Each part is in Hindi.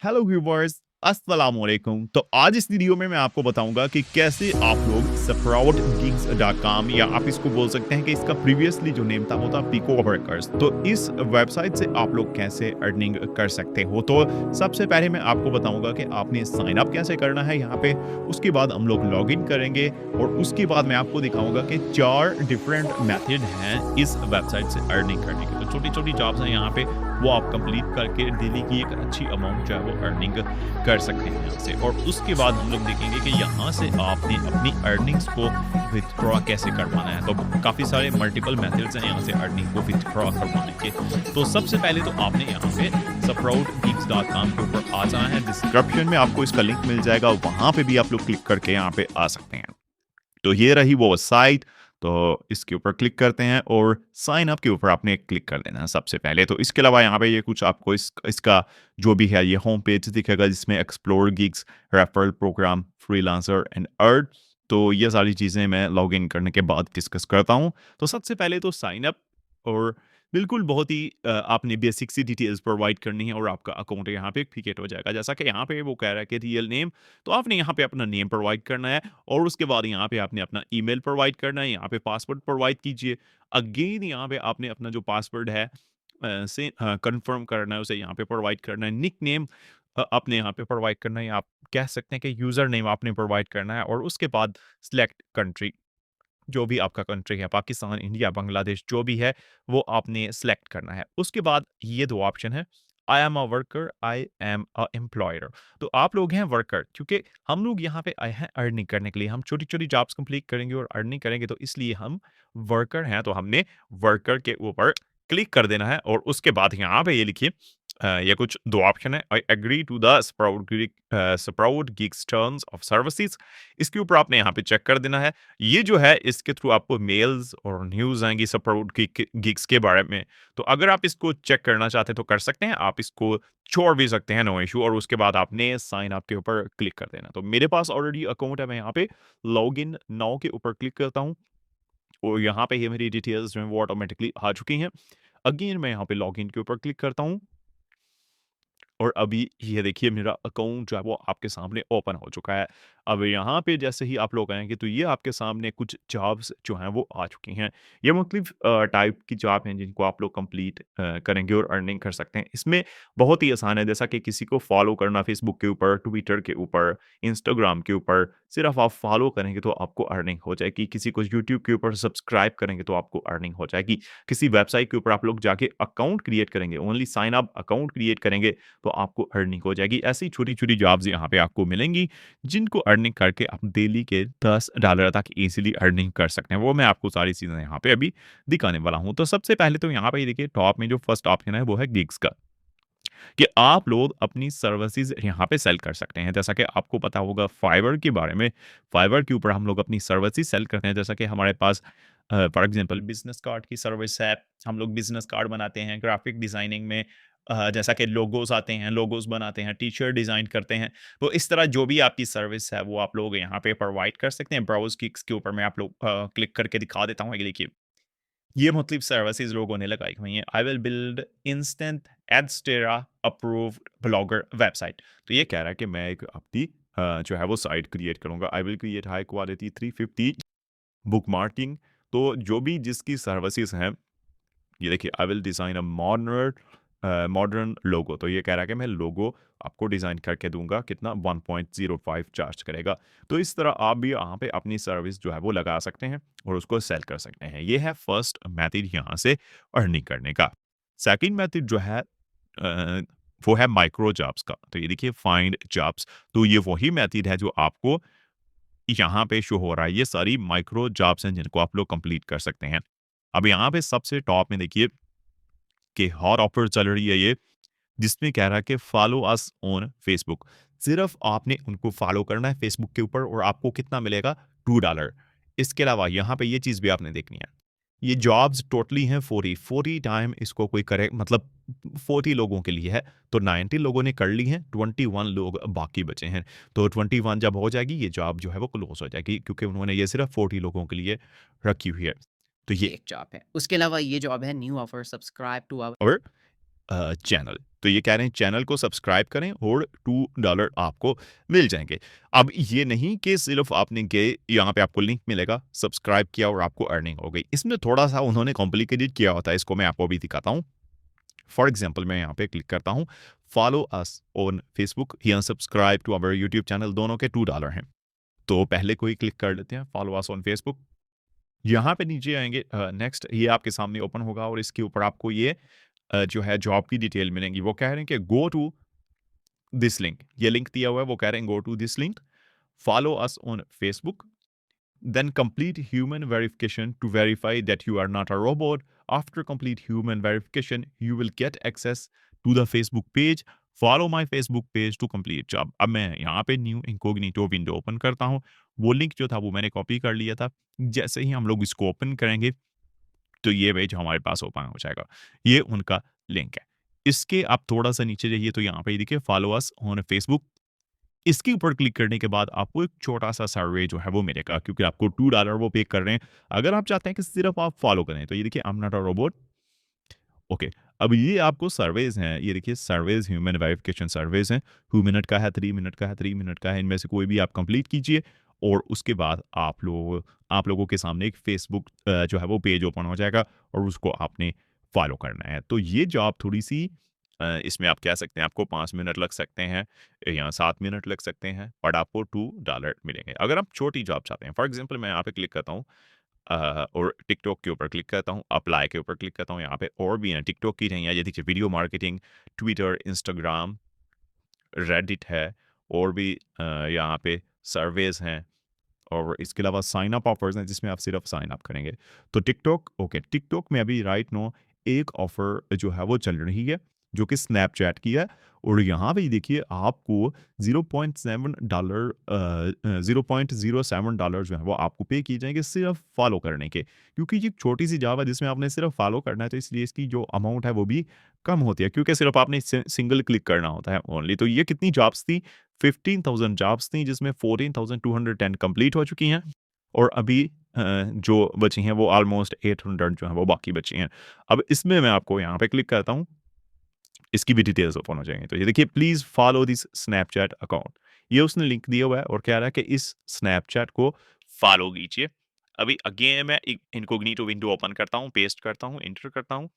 हेलो व्यूवर्स, अस्सलाम वालेकुम। तो आज इस वीडियो में मैं आपको बताऊंगा कि कैसे आप लोग sproutgigs.com या आप इसको बोल सकते हैं कि इसका प्रीवियसली जो नेम था वो था पिको वर्कर्स। तो इस वेबसाइट से आप लोग कैसे अर्निंग कर सकते हो। तो सबसे पहले मैं आपको बताऊंगा कि आपने साइन अप कैसे करना है यहाँ पे। उसके बाद हम लोग लॉग इन करेंगे और उसके बाद मैं आपको दिखाऊंगा कि 4 डिफरेंट मेथड हैं इस वेबसाइट से अर्निंग करने के। तो छोटी छोटी जॉब्स हैं यहाँ पे, वो आप कंप्लीट करके डेली की एक अच्छी अमाउंट जो है वो अर्निंग कर सकते हैं यहाँ से। और उसके बाद हम लोग देखेंगे कि यहाँ से आपने अपनी अर्निंग्स को विथड्रॉ कैसे करवाना है। तो काफ़ी सारे मल्टीपल मेथड्स हैं यहाँ से अर्निंग को विथड्रॉ करवाने के। तो सबसे पहले तो आपने यहाँ पे sproutgigs.com के ऊपर आ जाना है। डिस्क्रिप्शन में आपको इसका लिंक मिल जाएगा, वहाँ पे भी आप लोग क्लिक करके यहाँ पे आ सकते हैं। तो ये रही वो साइट। तो इसके ऊपर क्लिक करते हैं और साइन अप के ऊपर आपने क्लिक कर देना है सबसे पहले। तो इसके अलावा यहाँ पे ये कुछ आपको इसका जो भी है ये होम पेज दिखेगा, जिसमें explore gigs, referral program, freelancer and earn. तो ये सारी चीज़ें मैं लॉग इन करने के बाद डिस्कस करता हूँ। तो सबसे पहले तो साइन अप, और बिल्कुल बहुत ही आपने बेसिक सी डिटेल्स प्रोवाइड करनी है और आपका अकाउंट यहाँ पे क्रिएट हो जाएगा। जैसा कि यहाँ पे वो कह रहा है कि रियल नेम, तो आपने यहाँ पे अपना नेम प्रोवाइड करना है और उसके बाद यहाँ पे आपने अपना ईमेल प्रोवाइड करना है। यहाँ पे पासवर्ड प्रोवाइड कीजिए। अगेन यहाँ पे आपने अपना जो पासवर्ड है से कंफर्म करना है, उसे यहाँ पे प्रोवाइड करना है। निक नेम आपने यहाँ पे प्रोवाइड करना है। आप कह सकते हैं कि यूज़र नेम आपने प्रोवाइड करना है और उसके बाद सिलेक्ट कंट्री, जो भी आपका कंट्री है, पाकिस्तान, इंडिया, बांग्लादेश, जो भी है, वो आपने सेलेक्ट करना है। उसके बाद ये 2 ऑप्शन है, I am a worker, I am a employer. तो आप लोग हैं वर्कर, क्योंकि हम लोग यहाँ पे आए हैं अर्निंग करने के लिए। हम छोटी-छोटी जॉब्स कंप्लीट करेंगे और अर्निंग करेंगे, तो इसलिए हम वर्कर हैं। तो हमने वर्कर के ऊपर क्लिक कर देना है और उसके बाद यहाँ पे ये लिखिए, ये कुछ 2 ऑप्शन है, I agree to the Sprout gigs terms of services. इसके ऊपर आपने यहाँ पे चेक कर देना है। ये जो है इसके थ्रू आपको मेल्स और न्यूज़ आएँगी सपोर्ट गिग्स के बारे में। तो अगर आप इसको चेक करना चाहते हैं तो कर सकते हैं, आप इसको छोड़ भी सकते हैं, नो इश्यू। और उसके बाद आपने साइन अप के ऊपर क्लिक कर देना। तो मेरे पास ऑलरेडी अकाउंट है, मैं यहाँ पे लॉग इन नाउ के ऊपर क्लिक करता हूँ और यहाँ पे ये मेरी डिटेल्स जो हैं वो ऑटोमेटिकली आ चुकी हैं। अगेन मैं यहाँ पे लॉग इन के ऊपर क्लिक करता हूँ और अभी ये देखिए मेरा अकाउंट जो है वो आपके सामने ओपन हो चुका है। अब यहाँ पे जैसे ही आप लोग आएँगे तो ये आपके सामने कुछ जॉब्स जो हैं वो आ चुकी हैं। ये मुख्तलिफ टाइप की जॉब हैं जिनको आप लोग कंप्लीट करेंगे और अर्निंग कर सकते हैं। इसमें बहुत ही आसान है, जैसा कि किसी को फॉलो करना फेसबुक के ऊपर, ट्विटर के ऊपर, इंस्टाग्राम के ऊपर। सिर्फ आप फॉलो करेंगे तो आपको अर्निंग हो जाएगी। किसी को यूट्यूब के ऊपर सब्सक्राइब करेंगे तो आपको अर्निंग हो जाएगी। किसी वेबसाइट के ऊपर आप लोग जाके अकाउंट क्रिएट करेंगे, only sign up account create करेंगे तो आपको अर्निंग हो जाएगी। ऐसी ही छोटी-छोटी जॉब्स यहाँ पे आपको मिलेंगी, जिनको अर्निंग करके आप डेली के $10 तक ईज़िली अर्निंग कर सकते हैं। वो मैं आपको सारी चीज़ें यहाँ पे अभी दिखाने वाला हूँ। तो सबसे पहले तो यहाँ पे देखिए टॉप में जो फर्स्ट ऑप्शन है वो है गिग्स का, कि आप लोग अपनी सर्विसेज़ यहाँ पे सेल कर सकते हैं। जैसा कि आपको पता होगा फाइवर के बारे में, फाइवर के ऊपर हम लोग अपनी सर्विसेज़ सेल करते हैं। जैसा कि हमारे पास फॉर एग्ज़ाम्पल बिज़नेस कार्ड की सर्विस है। हम लोग बिज़नेस कार्ड बनाते हैं, ग्राफ़िक डिज़ाइनिंग में जैसा कि लोगोज़ आते हैं, लोगोज़ बनाते हैं, टी-शर्ट डिज़ाइन करते हैं। तो इस तरह जो भी आपकी सर्विस है, वो आप लोग यहाँ पे प्रोवाइड कर सकते हैं। ब्राउज़ किक्स के ऊपर मैं आप लोग क्लिक करके दिखा देता हूँ। ये देखिए, ये मुख्तलिफ सर्विसेज लोगों ने लगाई हुई हैं। I will build instant Adsterra approved blogger website. तो ये कह रहा है कि मैं एक अपनी जो है वो साइट क्रिएट करूँगा। I will create high quality 350 bookmarking. तो जो भी जिसकी सर्विसेज हैं, ये देखिए, I will design a modern logo. तो ये कह रहा है कि मैं लोगो आपको डिज़ाइन करके दूँगा, कितना 1.05 चार्ज करेगा। तो इस तरह आप भी यहाँ पे अपनी सर्विस जो है वो लगा सकते हैं और उसको सेल कर सकते हैं। ये है फर्स्ट मेथड यहाँ से अर्निंग करने का। सेकंड मेथड जो है अ, वो है माइक्रो जॉब्स का। तो ये देखिए फाइंड जॉब्स। तो ये वही मेथड है जो आपको यहाँ पे शो हो रहा है। ये सारी माइक्रो जॉब्स हैं जिनको आप लोग कंप्लीट कर सकते हैं। अब यहाँ पे सबसे टॉप में देखिए कि हॉट ऑफर चल रही है ये, जिसमें कह रहा है कि फॉलो अस ऑन फेसबुक। सिर्फ आपने उनको फॉलो करना है फेसबुक के ऊपर और आपको कितना मिलेगा, $2। इसके अलावा यहाँ पे ये चीज़ भी आपने देखनी है। ये जॉब्स टोटली हैं 40 टाइम इसको कोई करे, मतलब 40 लोगों के लिए है। तो 90 लोगों ने कर ली हैं, 21 लोग बाकी बचे हैं। तो 21 जब हो जाएगी ये जॉब जो है वो क्लोज हो जाएगी, क्योंकि उन्होंने ये सिर्फ 40 लोगों के लिए रखी हुई है। तो ये ये एक जॉब है। उसके अलावा ये जॉब है new offer subscribe to our और चैनल। तो ये कह रहे हैं चैनल को सब्सक्राइब करें और $2 आपको मिल जाएँगे। अब ये नहीं कि सिर्फ़ आपने गए यहाँ पे आपको लिंक मिलेगा, सब्सक्राइब किया और आपको अर्निंग हो गई। इसमें थोड़ा-सा उन्होंने कॉम्प्लिकेटेड किया होता है, इसको मैं आपको अभी दिखाता हूँ। फॉर एग्ज़ाम्पल मैं यहाँ पे क्लिक करता हूँ, फॉलो अस ऑन फेसबुक या subscribe to our YouTube channel दोनों के $2 हैं। तो पहले कोई क्लिक कर लेते हैं, फॉलो अस ऑन फेसबुक। यहाँ पे नीचे आएँगे नेक्स्ट ये आपके सामने ओपन होगा और इसके ऊपर आपको ये जो है जॉब की डिटेल मिलेंगी। वो कह रहे हैं कि गो टू दिस लिंक, ये लिंक दिया हुआ है, वो कह रहे हैं go to this link, follow us on Facebook, then complete human verification to verify that you are not a robot. After complete human verification, you will get access to the Facebook page. Follow my Facebook page to complete job. अब मैं यहाँ पे न्यू इनकोग्निटो विंडो ओपन करता हूँ। वो लिंक जो था वो मैंने कॉपी कर लिया था। जैसे ही हम लोग इसको ओपन करेंगे तो ये पेज हमारे पास ओपन हो जाएगा। ये उनका लिंक है। इसके आप थोड़ा-सा नीचे जाइए तो यहाँ पे देखिए फॉलो अस ऑन फेसबुक। इसके ऊपर क्लिक करने के बाद आपको एक छोटा-सा सर्वे जो है वो मिलेगा क्योंकि आपको $2 वो पे कर रहे हैं। अगर आप चाहते हैं कि सिर्फ़ आप फॉलो करें तो ये देखिए I am not a robot okay. अब ये आपको सर्वेज़ हैं, ये देखिए सर्वेज़ ह्यूमन वेरिफिकेशन सर्वेज़ हैं। 2 मिनट का है, 3 मिनट का है, 3 मिनट का है, इनमें से कोई भी आप कंप्लीट कीजिए और उसके बाद आप लोगों के सामने एक फेसबुक जो है वो पेज ओपन हो जाएगा और उसको आपने फॉलो करना है। तो ये जॉब थोड़ी-सी इसमें आप कह सकते हैं आपको 5 मिनट लग सकते हैं या 7 मिनट लग सकते हैं, बट आपको $2 मिलेंगे। अगर आप छोटी जॉब चाहते हैं, फॉर एग्ज़ाम्पल मैं यहाँ पे क्लिक करता हूँ और टिकटॉक के ऊपर क्लिक करता हूँ, अप्लाई के ऊपर क्लिक करता हूँ, यहाँ पे और भी हैं, टिकटॉक की नहीं है, ये देखिए video marketing, Twitter, Instagram, Reddit है और भी यहाँ पे सर्वेज़ हैं और इसके अलावा साइन अप ऑफर्स हैं जिसमें आप सिर्फ साइन अप करेंगे। तो टिकटॉक ओके, टिकटॉक में अभी राइट नाउ एक ऑफर जो है वो चल रही है, जो कि स्नैपचैट की है और यहाँ पे देखिए आपको $0.07 जो है वो आपको पे किए जाएँगे सिर्फ फॉलो करने के। क्योंकि ये छोटी-सी जॉब है जिसमें आपने सिर्फ फॉलो करना है तो इसलिए इसकी जो अमाउंट है वो भी कम होती है क्योंकि सिर्फ आपने सिंगल क्लिक करना होता है ओनली। तो ये कितनी जॉब्स थी? 15,000 जॉब्स थी जिसमें 14,210 कंप्लीट हो चुकी हैं और अभी जो बची हैं वो ऑलमोस्ट 800 जो हैं वो बाकी बची हैं। अब इसमें मैं आपको यहाँ पे क्लिक करता हूँ, इसकी भी डिटेल्स ओपन हो जाएँगी। तो ये देखिए please follow this Snapchat account. ये उसने लिंक दिया हुआ है और कह रहा है कि इस स्नैपचैट को फॉलो कीजिए। अभी अगेन मैं इनकॉग्निटो विंडो ओपन करता हूँ, पेस्ट करता हूँ, एंटर करता हूँ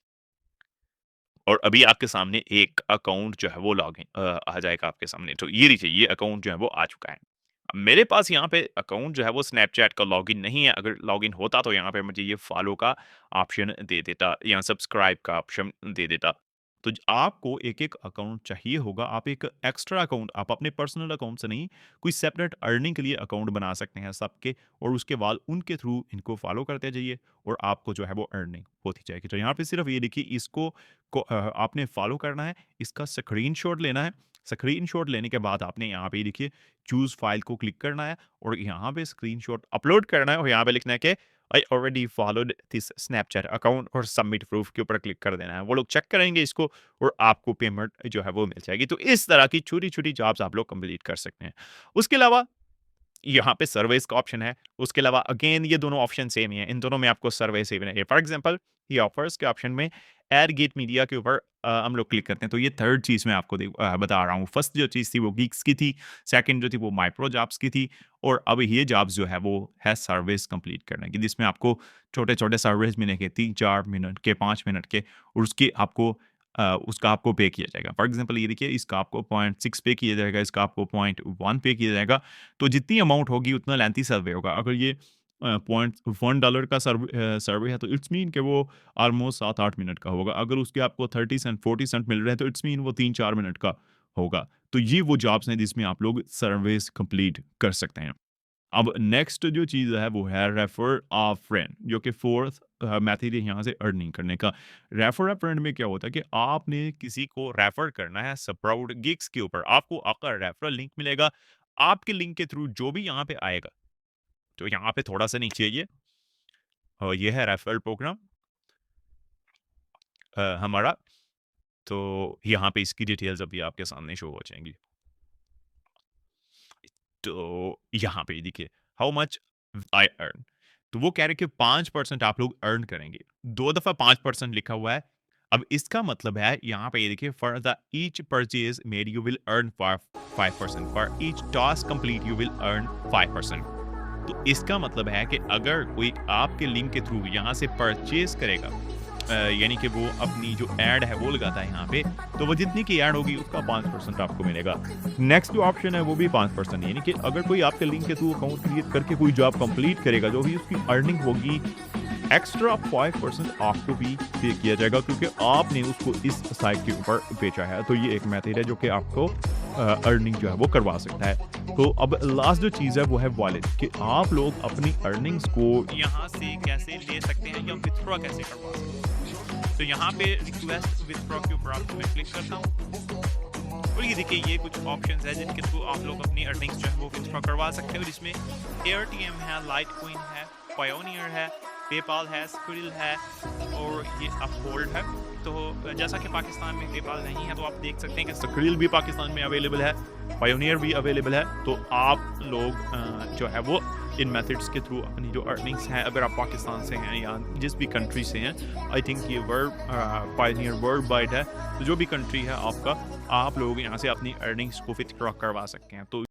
और अभी आपके सामने एक अकाउंट जो है वो लॉगिन आ जाएगा आपके सामने। तो ये लीजिए ये अकाउंट जो है वो आ चुका है। अब मेरे पास यहाँ पे अकाउंट जो है वो स्नैपचैट का लॉगिन नहीं है। अगर लॉगिन होता तो यहाँ पे मुझे ये फॉलो का ऑप्शन दे देता या सब्सक्राइब का ऑप्शन दे देता। तो आपको एक-एक अकाउंट चाहिए होगा। आप एक एक्स्ट्रा अकाउंट आप अपने पर्सनल अकाउंट से नहीं, कोई सेपरेट अर्निंग के लिए अकाउंट बना सकते हैं सबके और उसके बाद उनके थ्रू इनको फॉलो करते जाइए और आपको जो है वो अर्निंग होती जाएगी। तो यहाँ पे सिर्फ ये देखिए इसको आपने फॉलो करना है, इसका स्क्रीनशॉट लेना है। स्क्रीनशॉट लेने के बाद आपने यहाँ पे देखिए चूज़ फाइल को क्लिक करना है और यहाँ पे स्क्रीनशॉट अपलोड करना है और यहाँ पे लिखना है कि I already followed this Snapchat account और सबमिट प्रूफ के ऊपर क्लिक कर देना है। वो लोग चेक करेंगे इसको और आपको पेमेंट जो है वो मिल जाएगी। तो इस तरह की छोटी-छोटी जॉब्स आप लोग कंप्लीट कर सकते हैं। उसके अलावा यहाँ पे सर्विस का ऑप्शन है। उसके अलावा अगेन ये दोनों ऑप्शन सेम ही हैं। इन दोनों में आपको सर्वे सेम है। फॉर एग्ज़ाम्पल ये ऑफर्स के ऑप्शन में एड गेट मीडिया के ऊपर हम लोग क्लिक करते हैं। तो ये थर्ड चीज़ मैं आपको बता रहा हूँ। फर्स्ट जो चीज़ थी वो गीक्स की थी, सेकंड जो थी वो माइक्रो जॉब्स की थी और अब ये जॉब्स जो है वो है सर्विस कंप्लीट करने की जिसमें आपको छोटे-छोटे सर्विस मिलेंगे 3-4 मिनट के, 5 मिनट के और उसका आपको पे किया जाएगा। फॉर एग्ज़ाम्पल ये देखिए इसका आपको 0.6 पे किया जाएगा, इसका आपको 0.1 पे किया जाएगा। तो जितनी अमाउंट होगी उतना लेंथी सर्वे होगा। अगर ये $1 का सर्वे है तो इट्स मीन कि वो ऑलमोस्ट 7-8 मिनट का होगा। अगर उसके आपको 30 सेंट, 40 सेंट मिल रहे हैं तो इट्स मीन वो 3-4 मिनट का होगा। तो ये वो जॉब्स हैं जिसमें आप लोग सर्विस कंप्लीट कर सकते हैं। अब नेक्स्ट जो चीज़ है वो है रेफर अ फ्रेंड जो कि फोर्थ मेथड है यहाँ से अर्निंग करने का। रेफर अ फ्रेंड में क्या होता है कि आपने किसी को रेफर करना है स्प्राउट गिग्स के ऊपर। आपको आपका रेफरल लिंक मिलेगा। आपके लिंक के थ्रू जो भी यहाँ पे आएगा, तो यहाँ पे थोड़ा-सा नीचे आइए ये है रेफरल प्रोग्राम हमारा। तो यहाँ पे इसकी डिटेल्स अभी आपके सामने शो हो जाएँगी। तो यहाँ पे देखिए हाउ मच आई अर्न तो वो कह रहे हैं कि 5% आप लोग अर्न करेंगे 2 दफा 5% लिखा हुआ है अब इसका मतलब है यहाँ पे ये देखिए, for the each purchase made you will earn 5%, for each task complete you will earn 5%। तो इसका मतलब है कि अगर कोई आपके लिंक के थ्रू यहाँ से परचेज करेगा, यानी कि वो अपनी जो ऐड है वो लगाता है यहाँ पे, तो वो जितनी की ऐड होगी उसका 5% आपको मिलेगा। नेक्स्ट जो ऑप्शन है वो भी 5%, यानी कि अगर कोई आपके लिंक के थ्रू अकाउंट क्रिएट करके कोई जॉब कंप्लीट करेगा, जो भी उसकी अर्निंग होगी, एक्स्ट्रा 5% आपको भी पे किया जाएगा, क्योंकि आपने उसको इस साइट के ऊपर बेचा है। तो ये एक मेथड है जो कि आपको अर्निंग जो है वो करवा सकता है। तो अब लास्ट जो चीज़ है वो है वॉलेट, कि आप लोग अपनी अर्निंग्स को यहाँ से कैसे ले सकते हैं या विथड्रॉ कैसे करवा सकते हैं। तो यहाँ पे रिक्वेस्ट विथड्रॉ के ऊपर आपको मैं क्लिक करता हूँ, और ये देखिए ये कुछ ऑप्शंस है जिनके थ्रू आप लोग अपनी अर्निंग्स जो है वो विथड्रॉ करवा सकते हो, जिसमें एयरटीएम है, लाइटकॉइन है, पायोनियर है, पेपाल है, स्क्रिल है और ये अपहोल्ड है। तो जैसा कि पाकिस्तान में पेपाल नहीं है, तो आप देख सकते हैं कि स्क्रिल भी पाकिस्तान में अवेलेबल है, पायोनियर भी अवेलेबल है। तो आप लोग जो है वो इन मेथड्स के थ्रू अपनी जो अर्निंग्स हैं, अगर आप पाकिस्तान से हैं या जिस भी कंट्री से हैं, आई थिंक ये पायोनियर वर्ल्ड वाइड है, तो जो भी कंट्री है आपका, आप लोग यहाँ से अपनी अर्निंग्स को विथड्रॉ करवा सकते हैं। तो